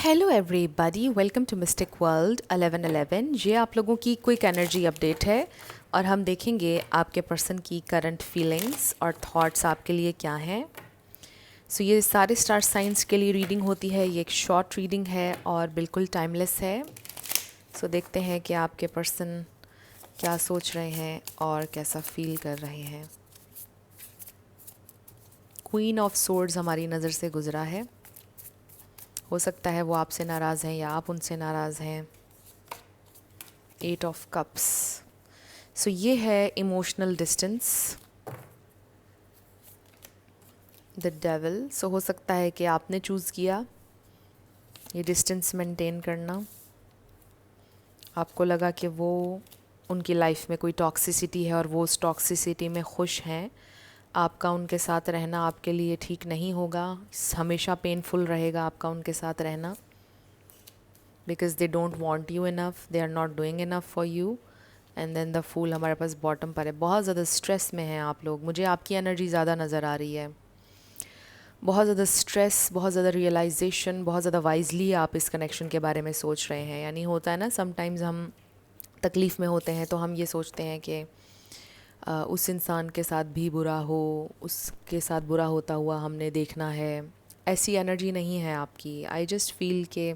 Hello everybody, welcome to mystic world 1111। ये आप लोगों की क्विक एनर्जी अपडेट है और हम देखेंगे आपके पर्सन की करंट फीलिंग्स और थॉट्स आपके लिए क्या हैं। ये सारे स्टार साइंस के लिए रीडिंग होती है। ये एक शॉर्ट रीडिंग है और बिल्कुल टाइमलेस है। देखते हैं कि आपके पर्सन क्या सोच रहे हैं और कैसा फील कर रहे हैं। क्वीन ऑफ सोर्ड्स हमारी नज़र से गुजरा है। हो सकता है वो आपसे नाराज़ हैं या आप उनसे नाराज़ हैं। 8 ऑफ कप्स। ये है इमोशनल डिस्टेंस। The devil. हो सकता है कि आपने चूज़ किया ये डिस्टेंस मेंटेन करना। आपको लगा कि वो उनकी लाइफ में कोई टॉक्सिसिटी है और वो उस टॉक्सिसिटी में खुश हैं। आपका उनके साथ रहना आपके लिए ठीक नहीं होगा, हमेशा पेनफुल रहेगा आपका उनके साथ रहना। Because they don't want you enough, they are not doing enough for you. And then the fool हमारे पास बॉटम पर है। बहुत ज़्यादा स्ट्रेस में हैं आप लोग। मुझे आपकी एनर्जी ज़्यादा नज़र आ रही है। बहुत ज़्यादा स्ट्रेस, बहुत ज़्यादा रियलाइजेशन, बहुत ज़्यादा वाइजली आप इस कनेक्शन के बारे में सोच रहे हैं। यानी होता है ना, समटाइम्स हम तकलीफ़ में होते हैं तो हम ये सोचते हैं कि उस इंसान के साथ भी बुरा हो, उसके साथ बुरा होता हुआ हमने देखना है। ऐसी एनर्जी नहीं है आपकी। आई जस्ट फील कि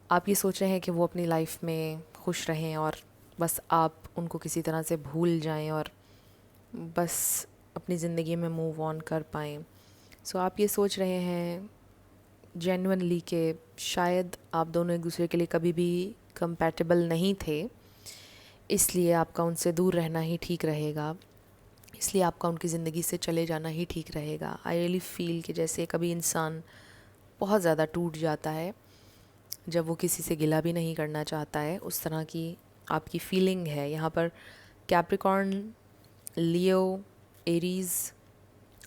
आप ये सोच रहे हैं कि वो अपनी लाइफ में खुश रहें और बस आप उनको किसी तरह से भूल जाएं और बस अपनी ज़िंदगी में मूव ऑन कर पाएँ। आप ये सोच रहे हैं जेन्युइनली कि शायद आप दोनों एक दूसरे के लिए कभी भी कंपैटिबल नहीं थे, इसलिए आपका उनसे दूर रहना ही ठीक रहेगा, इसलिए आपका उनकी ज़िंदगी से चले जाना ही ठीक रहेगा। आई रियली फील कि जैसे कभी इंसान बहुत ज़्यादा टूट जाता है जब वो किसी से गिला भी नहीं करना चाहता है, उस तरह की आपकी फीलिंग है। यहाँ पर कैप्रिकॉर्न, लियो, एरीज़,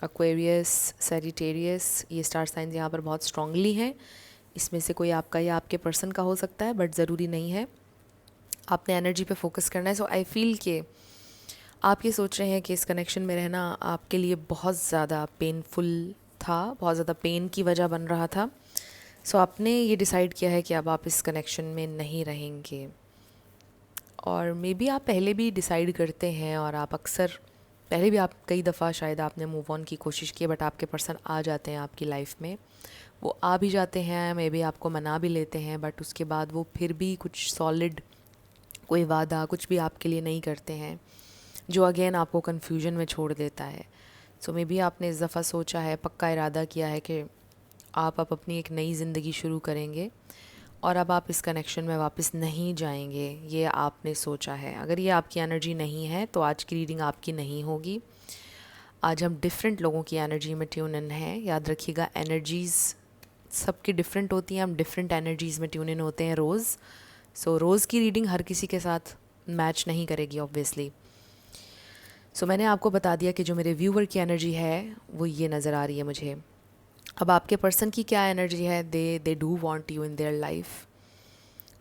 एक्वेरियस, सैजिटेरियस, ये स्टार साइंस यहाँ पर बहुत स्ट्रांगली हैं। इसमें से कोई आपका या आपके पर्सन का हो सकता है, बट ज़रूरी नहीं है। आपने एनर्जी पे फोकस करना है। आई फील कि आप ये सोच रहे हैं कि इस कनेक्शन में रहना आपके लिए बहुत ज़्यादा पेनफुल था, बहुत ज़्यादा पेन की वजह बन रहा था। आपने ये डिसाइड किया है कि अब आप इस कनेक्शन में नहीं रहेंगे। और मे बी आप पहले भी डिसाइड करते हैं और आप अक्सर पहले भी आप कई दफ़ा शायद आपने मूव ऑन की कोशिश की, बट आपके पर्सन आ जाते हैं आपकी लाइफ में। वो आ भी जाते हैं, मे बी आपको मना भी लेते हैं, बट उसके बाद वो फिर भी कुछ सॉलिड, कोई वादा कुछ भी आपके लिए नहीं करते हैं, जो अगेन आपको कन्फ्यूजन में छोड़ देता है। मे बी आपने इस दफ़ा सोचा है, पक्का इरादा किया है कि आप अब अपनी एक नई ज़िंदगी शुरू करेंगे और अब आप इस कनेक्शन में वापस नहीं जाएंगे, ये आपने सोचा है। अगर ये आपकी एनर्जी नहीं है तो आज की रीडिंग आपकी नहीं होगी। आज हम डिफरेंट लोगों की एनर्जी में ट्यून इन हैं। याद रखिएगा, एनर्जीज़ सबकी डिफरेंट होती हैं, हम डिफरेंट एनर्जीज़ में ट्यून इन होते हैं रोज़। रोज़ की रीडिंग हर किसी के साथ मैच नहीं करेगी ऑब्वियसली। मैंने आपको बता दिया कि जो मेरे व्यूवर की एनर्जी है वो ये नज़र आ रही है मुझे। अब आपके पर्सन की क्या एनर्जी है? They do want you in their life,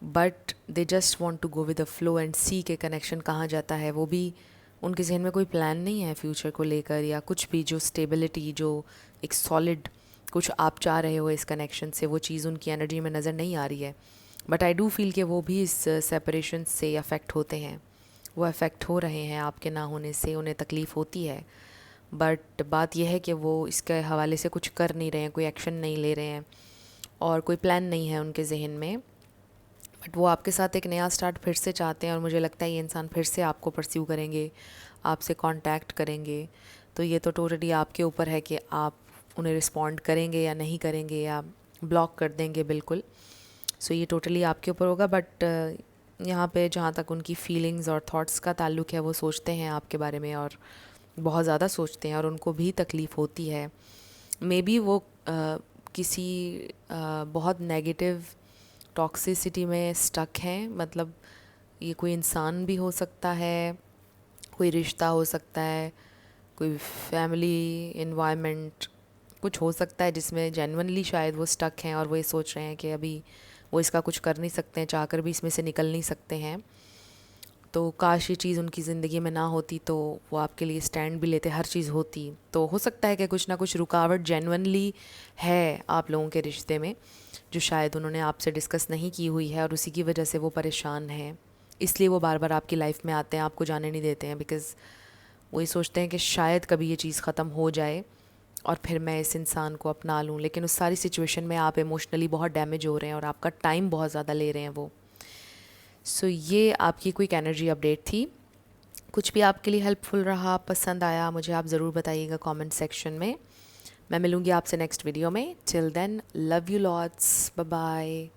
but they just want to go with the flow and see के कनेक्शन कहाँ जाता है। वो भी उनके जहन में कोई प्लान नहीं है फ्यूचर को लेकर या कुछ भी। जो स्टेबिलिटी, जो एक सॉलिड कुछ आप चाह रहे हो इस कनेक्शन से, वो चीज़ उनकी एनर्जी में नज़र नहीं आ रही है। बट आई डू फील कि वो भी इस सेपरेशन से अफेक्ट होते हैं, वो अफेक्ट हो रहे हैं आपके ना होने से, उन्हें तकलीफ़ होती है। बट बात यह है कि वो इसके हवाले से कुछ कर नहीं रहे हैं, कोई एक्शन नहीं ले रहे हैं और कोई प्लान नहीं है उनके जहन में। बट वो आपके साथ एक नया स्टार्ट फिर से चाहते हैं और मुझे लगता है ये इंसान फिर से आपको परस्यू करेंगे, आपसे कांटेक्ट करेंगे। ये तो टोटली आपके ऊपर है कि आप उन्हें रिस्पॉन्ड करेंगे या नहीं करेंगे या ब्लॉक कर देंगे बिल्कुल। ये टोटली आपके ऊपर होगा। बट यहाँ पे जहाँ तक उनकी फीलिंग्स और थॉट्स का ताल्लुक़ है, वो सोचते हैं आपके बारे में और बहुत ज़्यादा सोचते हैं और उनको भी तकलीफ़ होती है। मे बी वो किसी बहुत नेगेटिव टॉक्सिसिटी में स्टक हैं। मतलब ये कोई इंसान भी हो सकता है, कोई रिश्ता हो सकता है, कोई फैमिली इन्वायरमेंट, कुछ हो सकता है जिसमें जेन्युइनली शायद वो स्टक हैं और वो ये सोच रहे हैं कि अभी वो इसका कुछ कर नहीं सकते हैं, चाहकर भी इसमें से निकल नहीं सकते हैं। तो काश ये चीज़ उनकी ज़िंदगी में ना होती, तो वो आपके लिए स्टैंड भी लेते, हर चीज़ होती। तो हो सकता है कि कुछ ना कुछ रुकावट जेन्युइनली है आप लोगों के रिश्ते में, जो शायद उन्होंने आपसे डिस्कस नहीं की हुई है, और उसी की वजह से वो परेशान हैं। इसलिए वो बार बार आपकी लाइफ में आते हैं, आपको जाने नहीं देते हैं, बिकॉज़ वो ये सोचते हैं कि शायद कभी ये चीज़ ख़त्म हो जाए और फिर मैं इस इंसान को अपना लूँ। लेकिन उस सारी सिचुएशन में आप इमोशनली बहुत डैमेज हो रहे हैं और आपका टाइम बहुत ज़्यादा ले रहे हैं वो। सो ये आपकी क्विक एनर्जी अपडेट थी। कुछ भी आपके लिए हेल्पफुल रहा, पसंद आया, मुझे आप ज़रूर बताइएगा कमेंट सेक्शन में। मैं मिलूँगी आपसे नेक्स्ट वीडियो में। Till then, love you lots, bye bye.